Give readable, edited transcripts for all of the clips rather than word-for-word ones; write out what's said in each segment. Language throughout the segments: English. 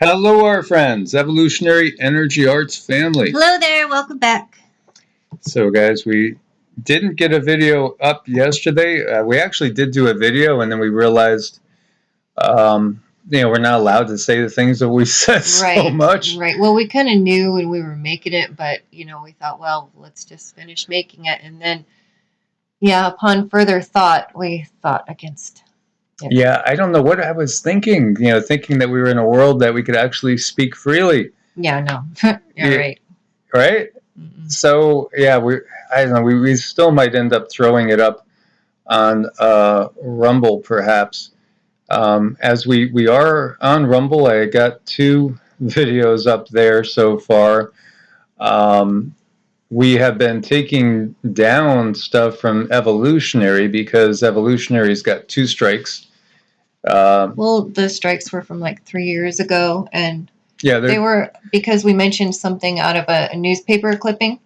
Hello, our friends, Evolutionary Energy Arts family. Hello there, welcome back. So, guys, we didn't get a video up yesterday. We actually did do a video, and then we realized, we're not allowed to say the things that we said so much. Right. Well, we kind of knew when we were making it, but, we thought, well, let's just finish making it. And then, upon further thought, we thought against it. Yeah, I don't know what I was thinking, thinking that we were in a world that we could actually speak freely. Yeah, no. Right. Right? Mm-mm. So, yeah, I don't know, we still might end up throwing it up on Rumble, perhaps. As we are on Rumble, I got 2 videos up there so far. We have been taking down stuff from Evolutionary because Evolutionary's got 2 strikes. Well, the strikes were from like 3 years ago, and they were because we mentioned something out of a newspaper clipping,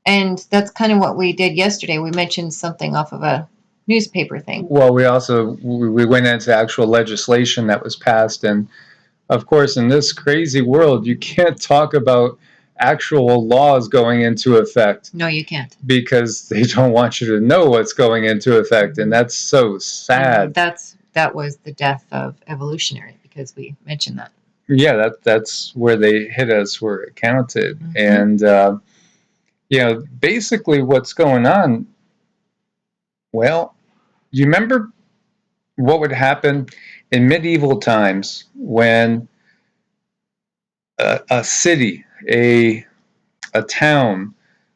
and that's kind of what we did yesterday. We mentioned something off of a newspaper thing. Well, we went into actual legislation that was passed, and of course, in this crazy world, you can't talk about actual laws going into effect. No, you can't. Because they don't want you to know what's going into effect, and that's so sad. That was the death of Evolutionary, because we mentioned that. Yeah, that's where they hit us where it counted. And basically what's going on, well, you remember what would happen in medieval times when a city, a town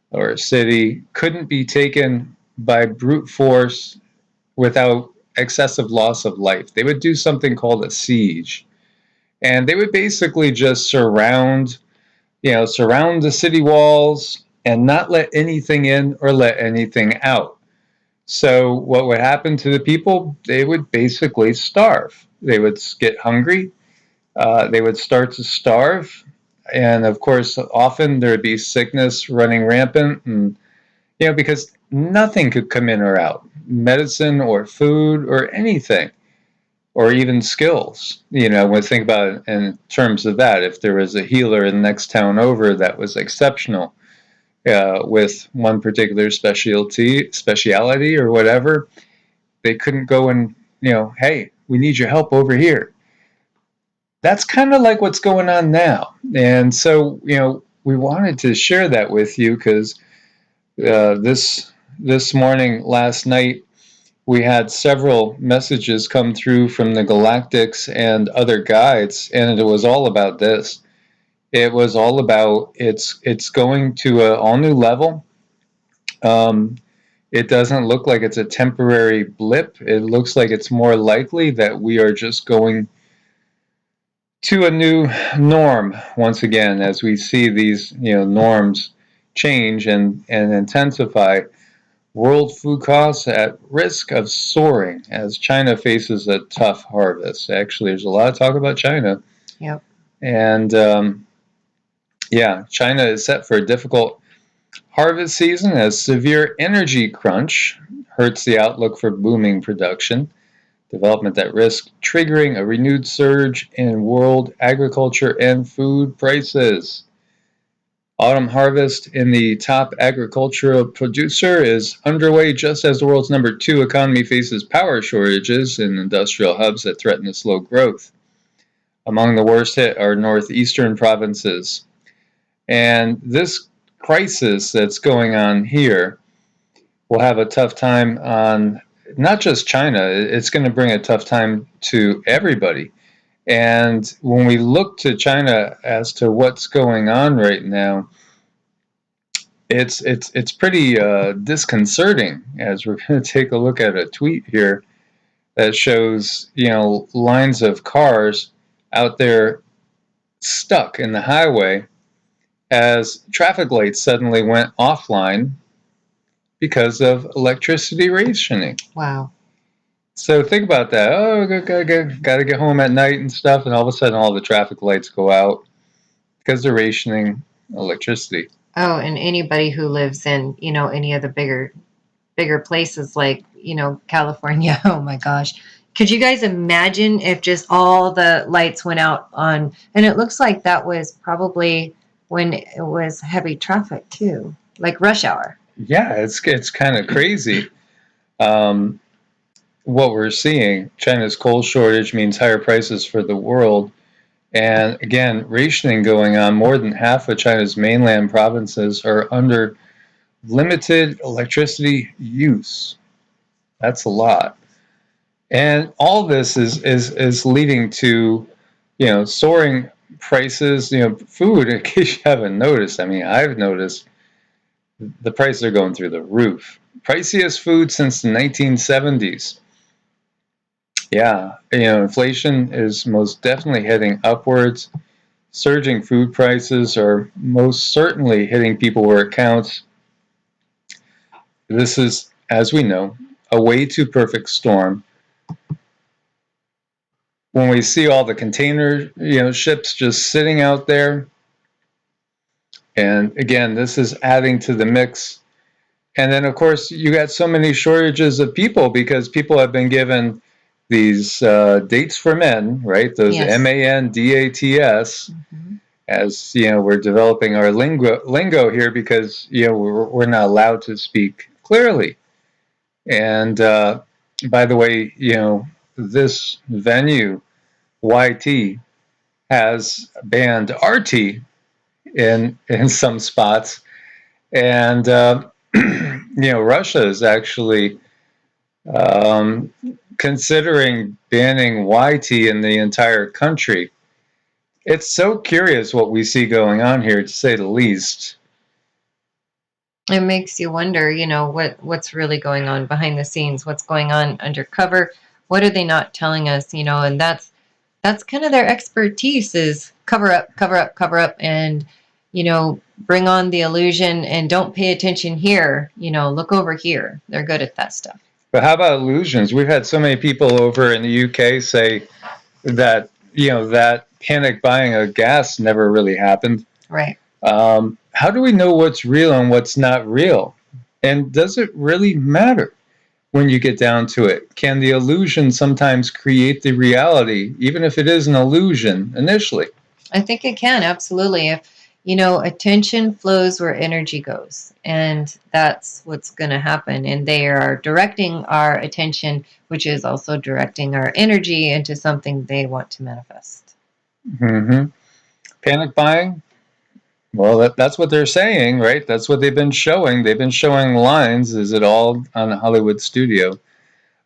or a city couldn't be taken by brute force without excessive loss of life. They would do something called a siege, and they would basically just surround the city walls and not let anything in or let anything out. So what would happen to the people? They would basically starve. They would get hungry. They would start to starve, and of course, often there would be sickness running rampant, and because nothing could come in or out, medicine or food or anything, or even skills. When we think about it in terms of that, if there was a healer in the next town over that was exceptional with one particular speciality or whatever, they couldn't go and, hey, we need your help over here. That's kind of like what's going on now. And so, we wanted to share that with you because this morning, last night, we had several messages come through from the galactics and other guides, and it was all about this. It was all about it's going to an all new level. It doesn't look like it's a temporary blip. It looks like it's more likely that we are just going to a new norm once again, as we see these norms change and intensify. World food costs at risk of soaring as China faces a tough harvest. Actually, there's a lot of talk about China. Yep. And China is set for a difficult harvest season as severe energy crunch hurts the outlook for booming production. Development at risk, triggering a renewed surge in world agriculture and food prices. Autumn harvest in the top agricultural producer is underway just as the world's #2 economy faces power shortages in industrial hubs that threaten to slow growth. Among the worst hit are northeastern provinces. And this crisis that's going on here will have a tough time on not just China, it's going to bring a tough time to everybody. And when we look to China as to what's going on right now, it's pretty disconcerting, as we're going to take a look at a tweet here that shows lines of cars out there stuck in the highway as traffic lights suddenly went offline because of electricity rationing. Wow. So think about that. Oh, gotta get home at night and stuff, and all of a sudden all the traffic lights go out because they're rationing electricity. Oh, and anybody who lives in, any of the bigger places like, California, oh my gosh, Could you guys imagine if just all the lights went out on, and it looks like that was probably when it was heavy traffic too, like rush hour. Yeah, it's kind of crazy. What we're seeing, China's coal shortage means higher prices for the world. And again, rationing going on. More than half of China's mainland provinces are under limited electricity use. That's a lot. And all this is leading to, soaring prices, food, in case you haven't noticed. I mean, I've noticed the prices are going through the roof. Priciest food since the 1970s. Yeah, inflation is most definitely heading upwards. Surging food prices are most certainly hitting people where it counts. This is, as we know, a way too perfect storm. When we see all the container, ships just sitting out there, and again, this is adding to the mix. And then, of course, you got so many shortages of people because people have been given these dates for men, right? Those yes. MANDATS. Mm-hmm. As we're developing our lingo here because we're not allowed to speak clearly. And by the way, this venue YT has banned RT in some spots, and Russia is actually considering banning YT in the entire country. It's so curious what we see going on here, to say the least. It makes you wonder, what's really going on behind the scenes, what's going on undercover, what are they not telling us, and that's kind of their expertise, is cover up, and, bring on the illusion and don't pay attention here, look over here. They're good at that stuff. But how about illusions? We've had so many people over in the UK say that, that panic buying of gas never really happened. Right. How do we know what's real and what's not real? And does it really matter when you get down to it? Can the illusion sometimes create the reality, even if it is an illusion initially? I think it can, absolutely. If, attention flows where energy goes, and that's what's going to happen. And they are directing our attention, which is also directing our energy into something they want to manifest. Mm-hmm. Panic buying? Well, that's what they're saying, right? That's what they've been showing. They've been showing lines, is it all on a Hollywood studio,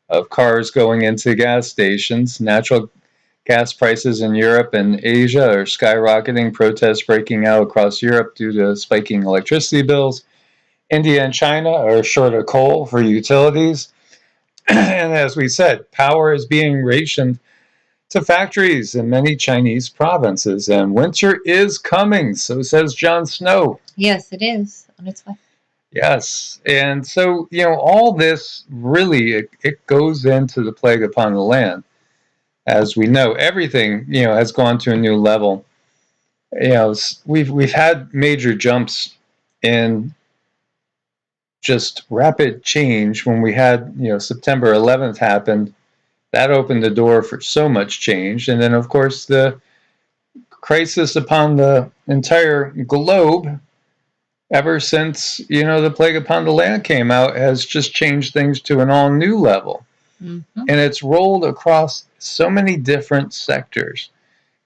of cars going into gas stations. Natural gas prices in Europe and Asia are skyrocketing. Protests breaking out across Europe due to spiking electricity bills. India and China are short of coal for utilities. And as we said, power is being rationed to factories in many Chinese provinces, and winter is coming, so says Jon Snow. Yes, it is on its way. Yes, and so, all this really, it goes into the plague upon the land. As we know, everything, has gone to a new level. We've had major jumps in just rapid change. When we had, September 11th happened, that opened the door for so much change. And then, of course, the crisis upon the entire globe, ever since, the plague upon the land came out, has just changed things to an all new level. Mm-hmm. And it's rolled across so many different sectors.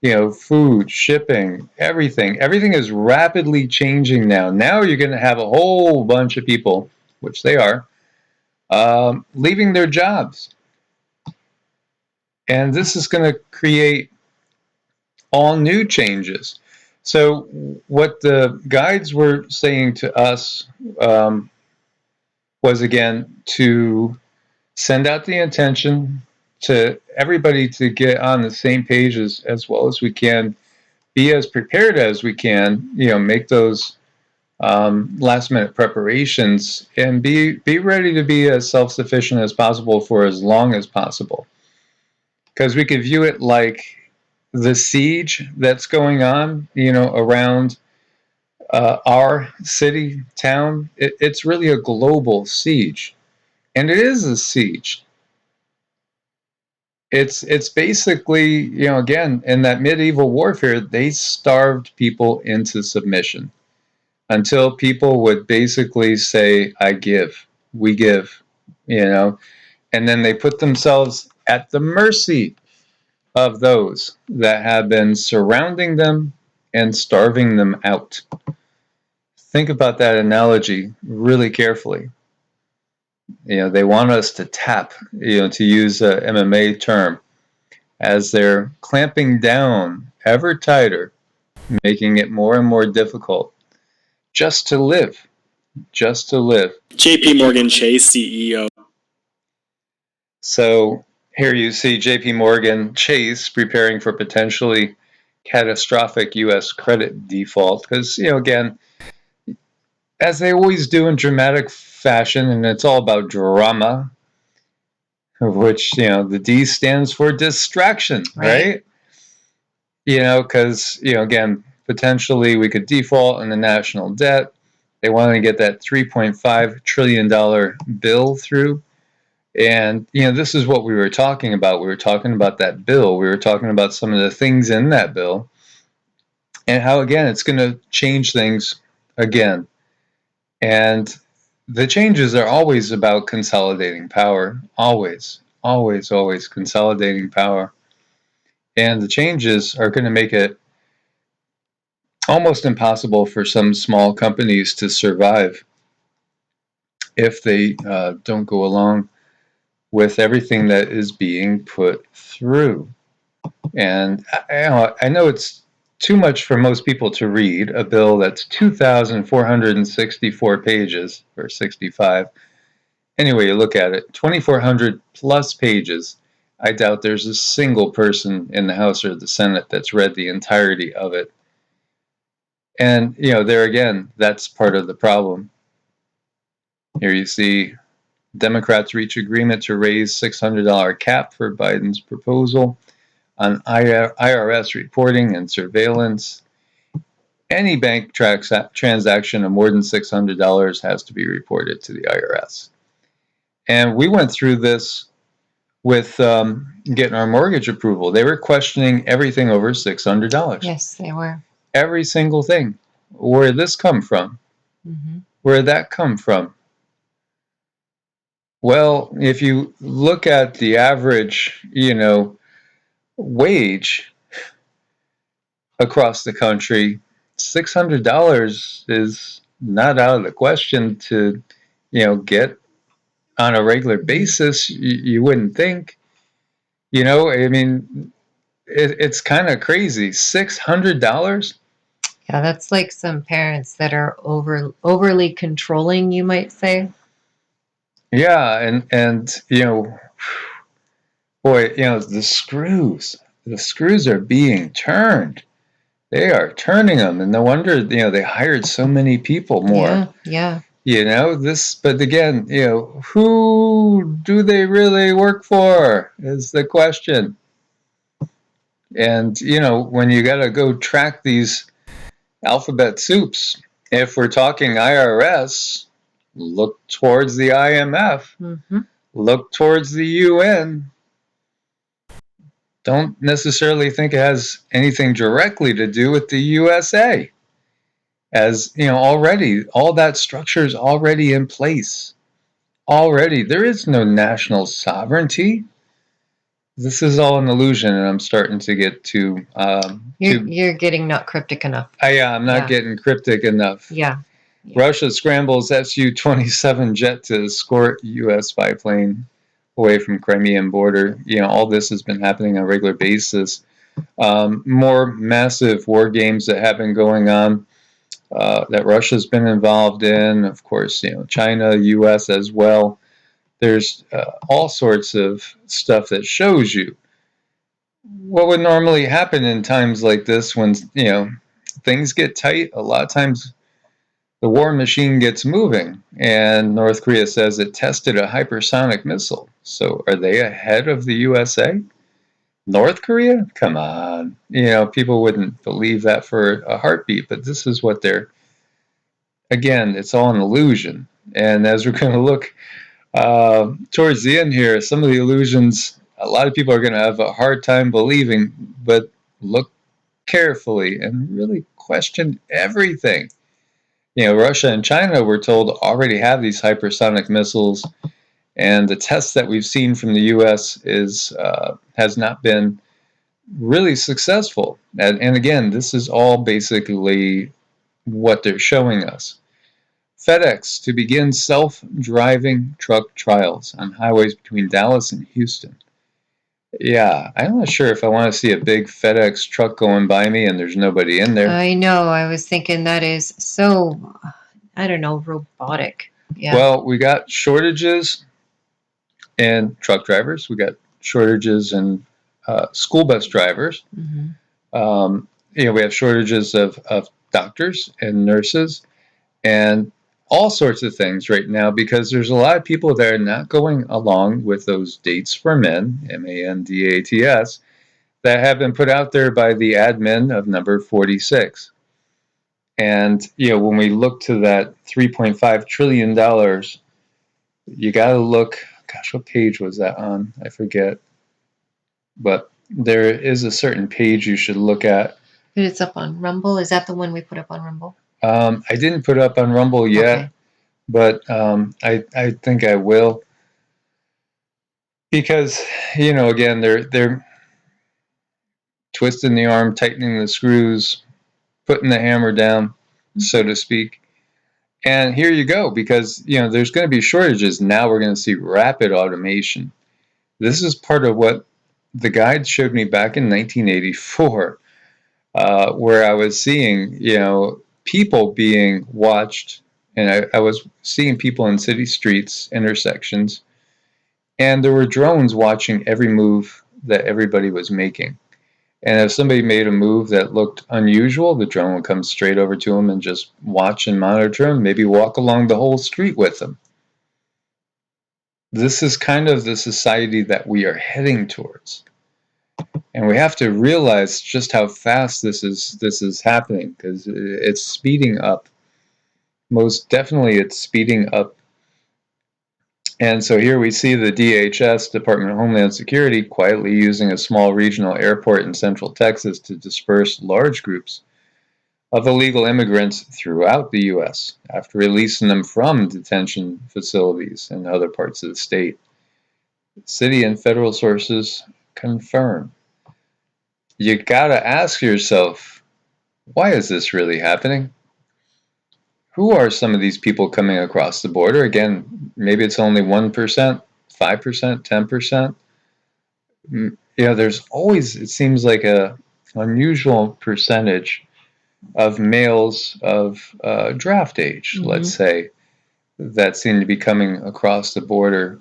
Food, shipping, everything. Everything is rapidly changing now. Now you're going to have a whole bunch of people, which they are, leaving their jobs. And this is going to create all new changes. So what the guides were saying to us was, again, to send out the intention to everybody to get on the same page as well as we can, be as prepared as we can, make those last minute preparations, and be ready to be as self-sufficient as possible for as long as possible. Because we could view it like the siege that's going on, around our city, town. It's really a global siege. And it is a siege. It's basically, you know, again, in that medieval warfare, they starved people into submission until people would basically say, I give, we give, you know, and then they put themselves at the mercy of those that have been surrounding them and starving them out. Think about that analogy really carefully. You know, they want us to tap, you know, to use a MMA term, as they're clamping down ever tighter, making it more and more difficult just to live, just to live. JP Morgan Chase CEO. So here you see JP Morgan Chase preparing for potentially catastrophic U.S. credit default because, you know, again, as they always do in dramatic fashion, and it's all about drama, of which, you know, the D stands for distraction, right? You know, because, you know, again, potentially we could default on the national debt. They want to get that $3.5 trillion bill through. And, you know, this is what we were talking about. We were talking about that bill. We were talking about some of the things in that bill and how, again, it's going to change things again. And the changes are always about consolidating power. Always, always, always consolidating power. And the changes are going to make it almost impossible for some small companies to survive if they don't go along with everything that is being put through. And I know it's too much for most people to read a bill that's 2,464 pages, or 65. Anyway, you look at it, 2,400 plus pages. I doubt there's a single person in the House or the Senate that's read the entirety of it. And, you know, there again, that's part of the problem. Here you see Democrats reach agreement to raise $600 cap for Biden's proposal on IRS reporting and surveillance. Any bank transaction of more than $600 has to be reported to the IRS. And we went through this with getting our mortgage approval. They were questioning everything over $600. Yes, they were. Every single thing. Where did this come from? Mm-hmm. Where did that come from? Well, if you look at the average, you know, wage across the country, $600 is not out of the question to, you know, get on a regular basis. You wouldn't think, you know, I mean, it's kind of crazy. $600. Yeah, that's like some parents that are overly controlling, you might say. Yeah, and you know, boy, you know, the screws are being turned. They are turning them, and no wonder, you know, they hired so many people more. Yeah, yeah. You know, this, but again, you know, who do they really work for is the question. And, you know, when you got to go track these alphabet soups, if we're talking IRS, look towards the IMF, look towards the UN. Don't necessarily think it has anything directly to do with the USA. As, you know, already, all that structure is already in place. Already, there is no national sovereignty. This is all an illusion, and I'm starting to get too... You're getting not cryptic enough. I'm not getting cryptic enough. Yeah. Russia scrambles Su-27 jet to escort U.S. biplane away from Crimean border. You know, all this has been happening on a regular basis. More massive war games that have been going on that Russia's been involved in. Of course, you know, China, U.S. as well. There's all sorts of stuff that shows you what would normally happen in times like this when, you know, things get tight. A lot of times the war machine gets moving, and North Korea says it tested a hypersonic missile. So are they ahead of the USA? North Korea? Come on. You know, people wouldn't believe that for a heartbeat, but this is what they're... Again, it's all an illusion. And as we're going to look towards the end here, some of the illusions a lot of people are going to have a hard time believing, but look carefully and really question everything. Russia and China, we're told, already have these hypersonic missiles, and the tests that we've seen from the U.S. has not been really successful. And again, this is all basically what they're showing us. FedEx to begin self-driving truck trials on highways between Dallas and Houston. Yeah, I'm not sure if I want to see a big FedEx truck going by me and there's nobody in there. I know. I was thinking that is so, I don't know, robotic. Yeah. Well, we got shortages in truck drivers. We got shortages in school bus drivers. Mm-hmm. We have shortages of doctors and nurses and all sorts of things right now, because there's a lot of people that are not going along with those dates for men, MANDATS, that have been put out there by the admin of number 46. And, when we look to that $3.5 trillion, you got to look, gosh, what page was that on? I forget. But there is a certain page you should look at. It's up on Rumble. Is that the one we put up on Rumble? I didn't put up on Rumble yet, okay. But I think I will, because again they're twisting the arm, tightening the screws, putting the hammer down, so to speak. And here you go, because there's going to be shortages. Now we're going to see rapid automation. This is part of what the guide showed me back in 1984, where I was seeing people being watched, and I was seeing people in city streets, intersections, and there were drones watching every move that everybody was making. And if somebody made a move that looked unusual, the drone would come straight over to them and just watch and monitor them, maybe walk along the whole street with them. This is kind of the society that we are heading towards. And we have to realize just how fast this is happening, because it's speeding up. Most definitely it's speeding up. And so here we see the DHS, Department of Homeland Security, quietly using a small regional airport in central Texas to disperse large groups of illegal immigrants throughout the U.S. after releasing them from detention facilities in other parts of the state. City and federal sources confirm. You gotta ask yourself, why is this really happening? Who are some of these people coming across the border? Again, maybe it's only 1%, 5%, 10%. There's always, it seems like, a unusual percentage of males of draft age, mm-hmm. let's say, that seem to be coming across the border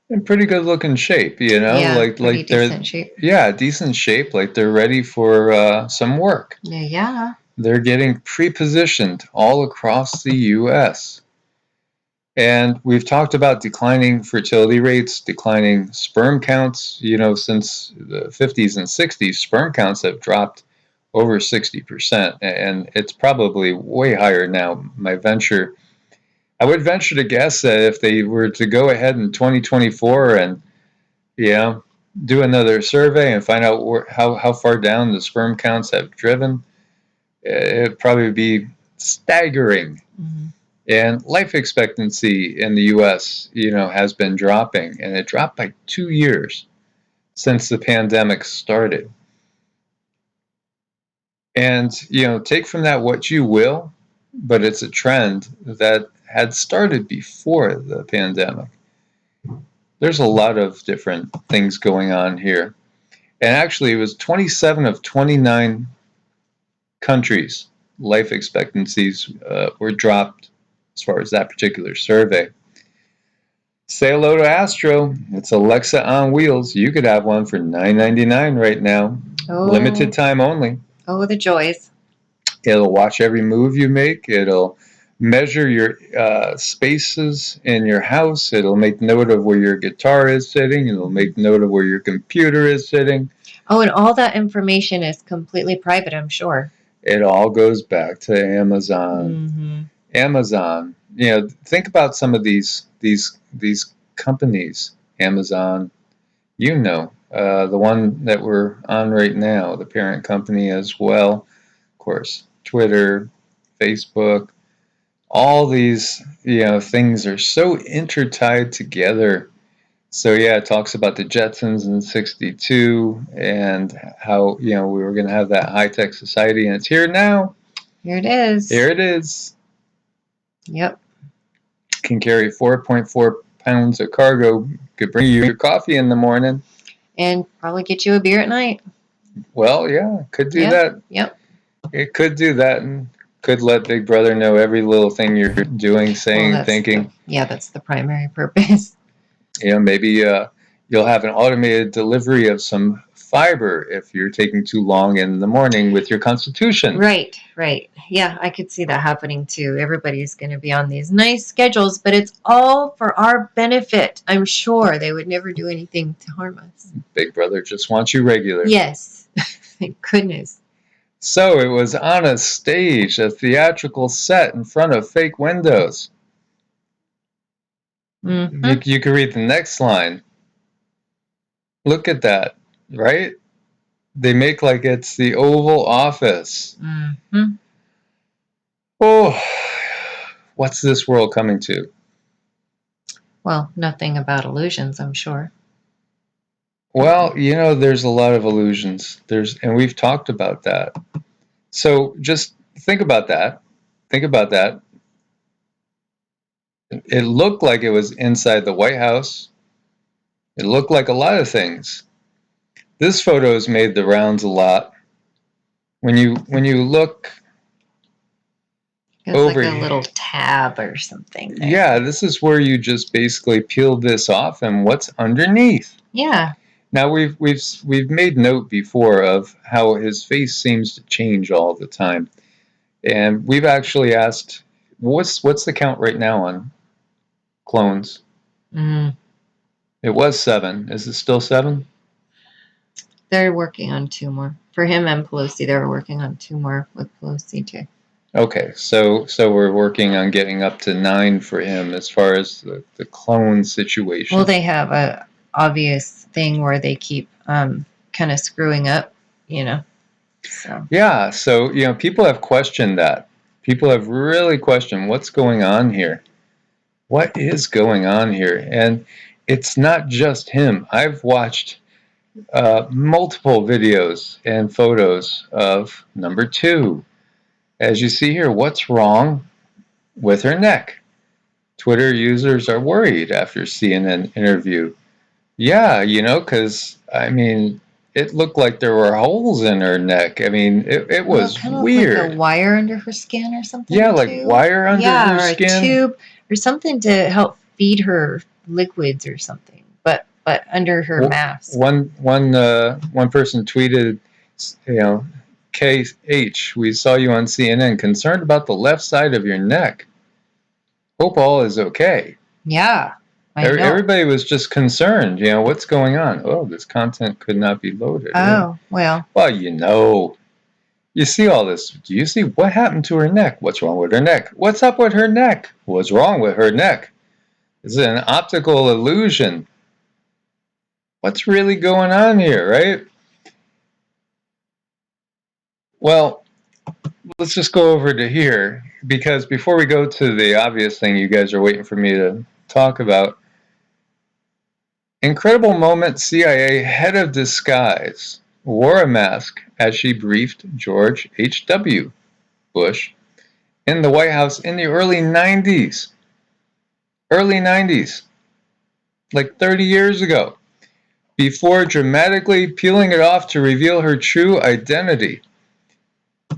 in pretty good looking shape, Yeah, like they're decent shape. Yeah, decent shape, like they're ready for some work. Yeah. They're getting pre-positioned all across the U.S. And we've talked about declining fertility rates, declining sperm counts. Since the 50s and 60s, sperm counts have dropped over 60%, and it's probably way higher now. I would venture to guess that if they were to go ahead in 2024 and do another survey and find out how far down the sperm counts have driven, it'd probably be staggering. Mm-hmm. And life expectancy in the U.S., has been dropping, and it dropped by 2 years since the pandemic started. And, take from that what you will, but it's a trend that had started before the pandemic. There's a lot of different things going on here. And actually, it was 27 of 29 countries' life expectancies were dropped as far as that particular survey. Say hello to Astro. It's Alexa on wheels. You could have one for $9.99 right now. Oh. Limited time only. Oh, the joys. It'll watch every move you make. It'll measure your spaces in your house. It'll make note of where your guitar is sitting. It'll make note of where your computer is sitting. Oh, and all that information is completely private, I'm sure. It all goes back to Amazon. Mm-hmm. Amazon. Think about some of these companies. Amazon, the one that we're on right now, the parent company as well. Of course, Twitter, Facebook, all these, things are so intertied together. So yeah, it talks about the Jetsons in '62 and how, we were going to have that high-tech society, and it's here now. Here it is. Here it is. Yep. Can carry 4.4 pounds of cargo. Could bring you your coffee in the morning. And probably get you a beer at night. Well, yeah, could do that. Yep. It could do that, and could let Big Brother know every little thing you're doing, saying, thinking. That's the primary purpose. Maybe you'll have an automated delivery of some fiber if you're taking too long in the morning with your constitution. Right. Yeah, I could see that happening too. Everybody's going to be on these nice schedules, but it's all for our benefit. I'm sure they would never do anything to harm us. Big Brother just wants you regular. Yes. Thank goodness. So it was on a stage, a theatrical set in front of fake windows. Mm-hmm. You can read the next line. Look at that, right? They make like it's the Oval Office. Mm-hmm. Oh, what's this world coming to? Well, nothing about illusions, I'm sure. Well, there's a lot of illusions. And we've talked about that. So just think about that. It looked like it was inside the White House. It looked like a lot of things. This photo has made the rounds a lot. When you look it's over like a little tab or something there. Yeah, this is where you just basically peel this off and what's underneath. Yeah. Now we've made note before of how his face seems to change all the time. And we've actually asked, what's the count right now on clones? It was 7. Is it still 7? They're working on 2 more. For him and Pelosi, they were working on 2 more with Pelosi too. Okay, so we're working on getting up to 9 for him as far as the clone situation. Well, they have a obvious thing where they keep kind of screwing up, So. Yeah, so people have questioned that. People have really questioned what's going on here. What is going on here? And it's not just him. I've watched multiple videos and photos of number 2. As you see here, what's wrong with her neck? Twitter users are worried after CNN interview. Yeah, because, it looked like there were holes in her neck. It was weird. Like a wire under her skin or something. Yeah, like wire under her skin. Or a tube or something to help feed her liquids or something. But under her mask. One person tweeted, KH, we saw you on CNN, concerned about the left side of your neck. Hope all is okay. Yeah. Everybody was just concerned, what's going on? Oh, this content could not be loaded. Oh, well. Well, you see all this. Do you see what happened to her neck? What's wrong with her neck? What's up with her neck? What's wrong with her neck? Is it an optical illusion? What's really going on here, right? Well, let's just go over to here, because before we go to the obvious thing you guys are waiting for me to talk about, incredible moment, CIA head of disguise wore a mask as she briefed George H.W. Bush in the White House in the early 90s. Early 90s. Like 30 years ago. Before dramatically peeling it off to reveal her true identity.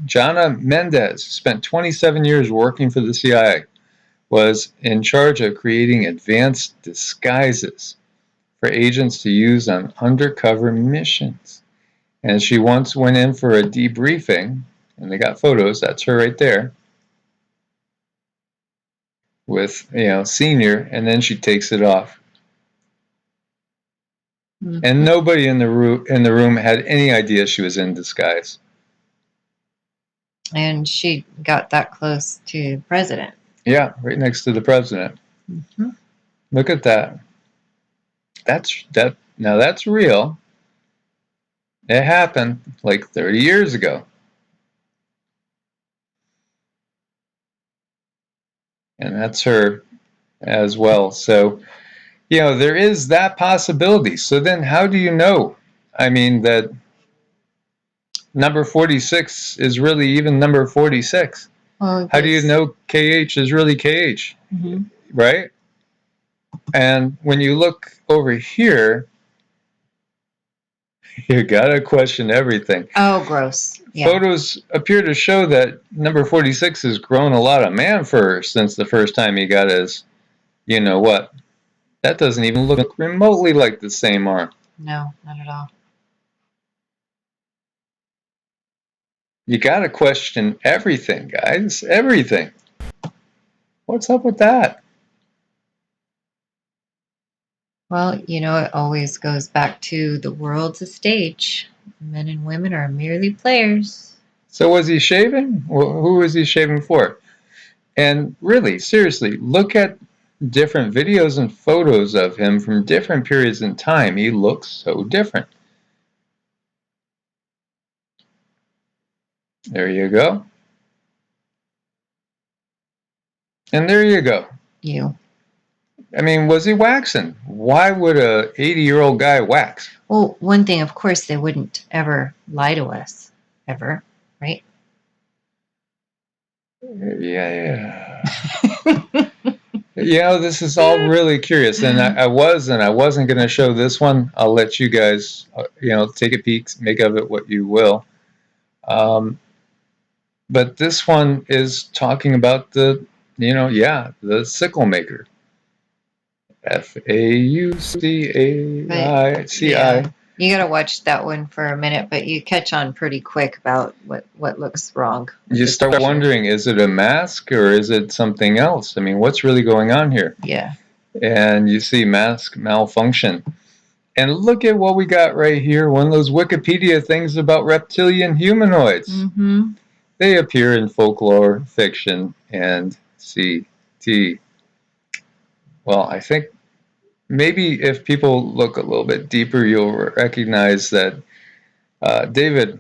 Jana Mendez spent 27 years working for the CIA, was in charge of creating advanced disguises for agents to use on undercover missions. And she once went in for a debriefing, and they got photos, that's her right there, with, senior, and then she takes it off. Mm-hmm. And nobody in the room had any idea she was in disguise. And she got that close to the president. Yeah, right next to the president. Mm-hmm. Look at that. Now that's real. It happened like 30 years ago. And that's her as well. So, there is that possibility. So then how do you know? I mean, that number 46 is really even number 46. Well, how do you know KH is really KH? Mm-hmm. Right? And when you look over here, you gotta question everything. Oh, gross. Yeah. Photos appear to show that number 46 has grown a lot of man fur since the first time he got his, you know what? That doesn't even look remotely like the same arm. No, not at all. You gotta question everything, guys. Everything. What's up with that? Well, it always goes back to the world's a stage. Men and women are merely players. So was he shaving? Who was he shaving for? And really, seriously, look at different videos and photos of him from different periods in time. He looks so different. There you go. And there you go. I mean, was he waxing? Why would a 80-year-old guy wax? Well, one thing, of course, they wouldn't ever lie to us. Ever, right? Yeah. This is all really curious. And I wasn't going to show this one. I'll let you guys, take a peek, make of it what you will. But this one is talking about the sickle maker. Faucici. Yeah. You got to watch that one for a minute, but you catch on pretty quick about what looks wrong. You start wondering, is it a mask or is it something else? I mean, what's really going on here? Yeah. And you see mask malfunction. And look at what we got right here. One of those Wikipedia things about reptilian humanoids. Mm-hmm. They appear in folklore, fiction, and CT. Well, I think maybe if people look a little bit deeper, you'll recognize that David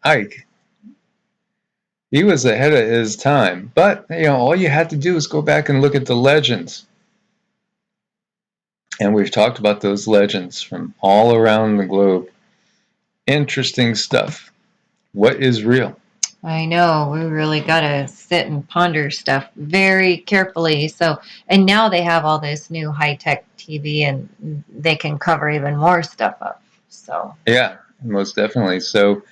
Icke, he was ahead of his time. But, all you had to do is go back and look at the legends. And we've talked about those legends from all around the globe. Interesting stuff. What is real? I know. We really got to sit and ponder stuff very carefully. So, and now they have all this new high-tech TV and they can cover even more stuff up. So, yeah, most definitely. So,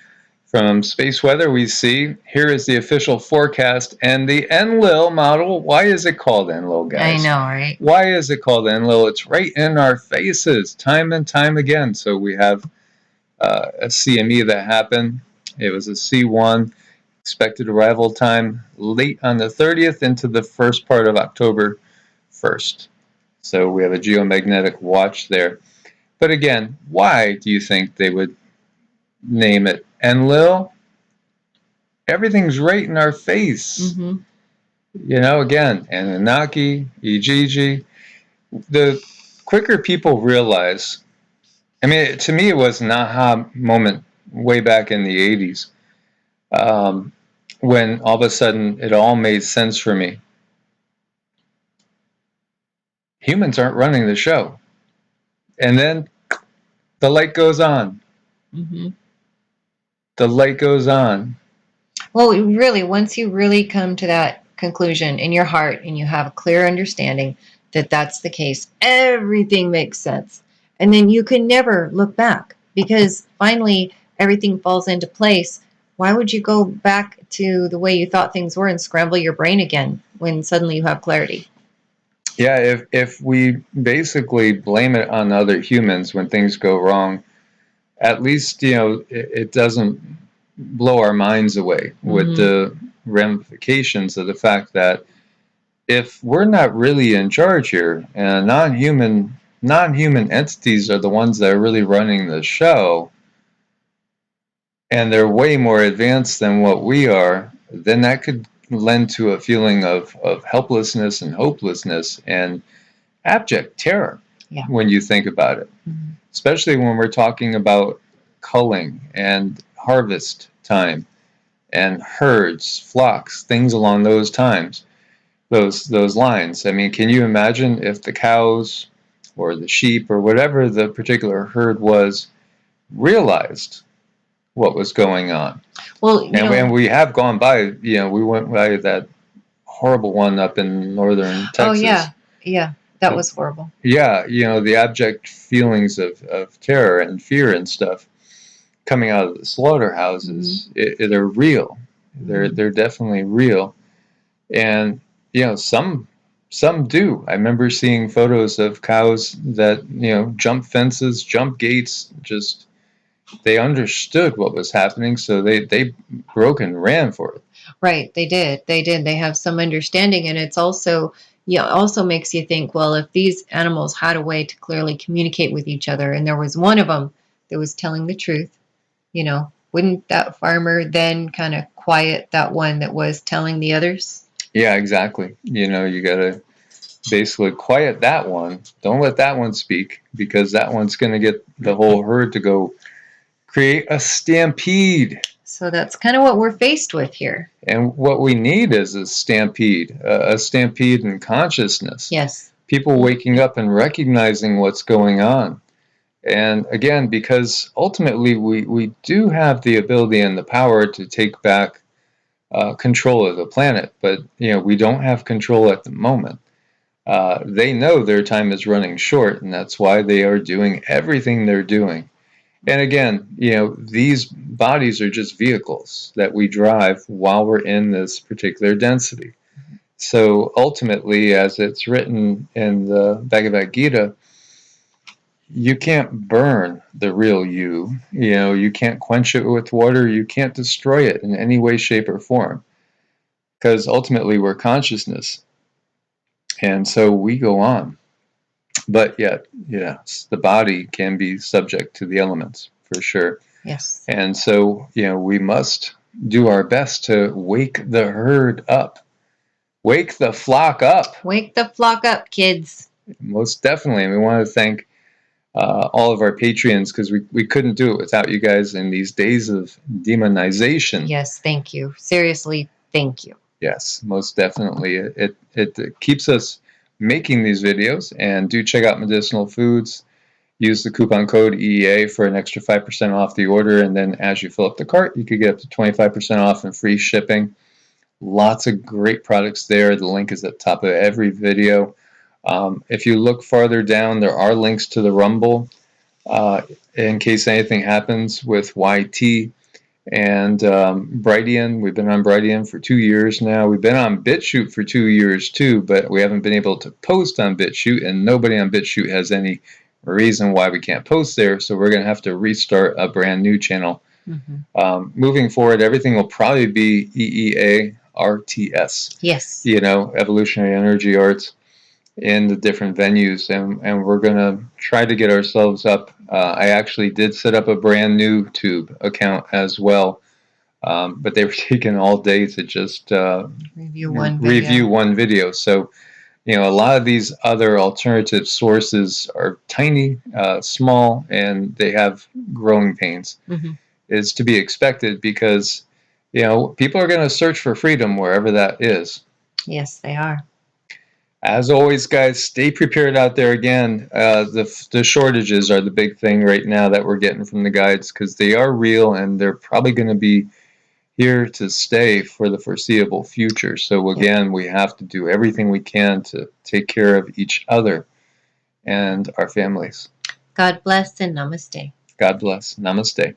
from Space Weather, we see here is the official forecast and the Enlil model. Why is it called Enlil, guys? I know, right? Why is it called Enlil? It's right in our faces time and time again. So, we have a CME that happened. It was a C1. Expected arrival time late on the 30th into the first part of October 1st. So we have a geomagnetic watch there. But again, why do you think they would name it Enlil? Everything's right in our face. Mm-hmm. Again, Anunnaki, Ijiji. The quicker people realize, to me it was an aha moment way back in the 80s. When all of a sudden it all made sense for me. Humans aren't running the show. And then the light goes on. Mm-hmm. The light goes on. Well, really, once you really come to that conclusion in your heart and you have a clear understanding that that's the case, everything makes sense. And then you can never look back because finally everything falls into place. Why would you go back to the way you thought things were and scramble your brain again when suddenly you have clarity? Yeah, if we basically blame it on other humans when things go wrong, at least, it doesn't blow our minds away with the ramifications of the fact that if we're not really in charge here and non-human entities are the ones that are really running the show, and they're way more advanced than what we are, then that could lend to a feeling of helplessness and hopelessness and abject terror when you think about it. especially when we're talking about culling and harvest time and herds, flocks, things along those times, those lines. I mean, can you imagine if the cows or the sheep or whatever the particular herd was realized what was going on? Well, and we have gone by, we went by that horrible one up in northern Texas. Oh, yeah, that was horrible. Yeah, the abject feelings of terror and fear and stuff coming out of the slaughterhouses, they're real. They're definitely real. And some do. I remember seeing photos of cows that jump fences, jump gates, just they understood what was happening, so they broke and ran for it. Right, they did. They have some understanding, and it's also also makes you think, well, if these animals had a way to clearly communicate with each other, and there was one of them that was telling the truth, wouldn't that farmer then kind of quiet that one that was telling the others? Yeah, exactly. You got to basically quiet that one. Don't let that one speak, because that one's going to get the whole herd to go create a stampede. So that's kind of what we're faced with here. And what we need is a stampede in consciousness. Yes. People waking up and recognizing what's going on. And again, because ultimately we do have the ability and the power to take back control of the planet, but we don't have control at the moment. They know their time is running short, and that's why they are doing everything they're doing. And again, these bodies are just vehicles that we drive while we're in this particular density. So ultimately, as it's written in the Bhagavad Gita, you can't burn the real you. You can't quench it with water. You can't destroy it in any way, shape, or form, because ultimately we're consciousness. And so we go on. But yet, yes, the body can be subject to the elements, for sure. Yes. And so, we must do our best to wake the herd up. Wake the flock up. Wake the flock up, kids. Most definitely. And we want to thank all of our Patreons, because we couldn't do it without you guys in these days of demonization. Yes, thank you. Seriously, thank you. Yes, most definitely. It keeps us making these videos. And do check out Medicinal Foods. Use the coupon code EEA for an extra 5% off the order, and then as you fill up the cart, you could get up to 25% off and free shipping. Lots of great products there. The link is at the top of every video. If you look farther down, there are links to the Rumble in case anything happens with YT. And Brighteon, we've been on Brighteon for 2 years now. We've been on Bitchute for 2 years too, but we haven't been able to post on Bitchute, and nobody on Bitchute has any reason why we can't post there. So we're going to have to restart a brand new channel. Moving forward, everything will probably be EEARTS. Yes. Evolutionary Energy Arts in the different venues, and we're going to try to get ourselves up. I actually did set up a brand new Tube account as well, but they were taking all day to just review one video. So, a lot of these other alternative sources are tiny, small, and they have growing pains. It's to be expected, because, people are going to search for freedom wherever that is. Yes, they are. As always, guys, stay prepared out there. Again, the shortages are the big thing right now that we're getting from the guides, because they are real, and they're probably going to be here to stay for the foreseeable future. So again, we have to do everything we can to take care of each other and our families. God bless and namaste. God bless. Namaste.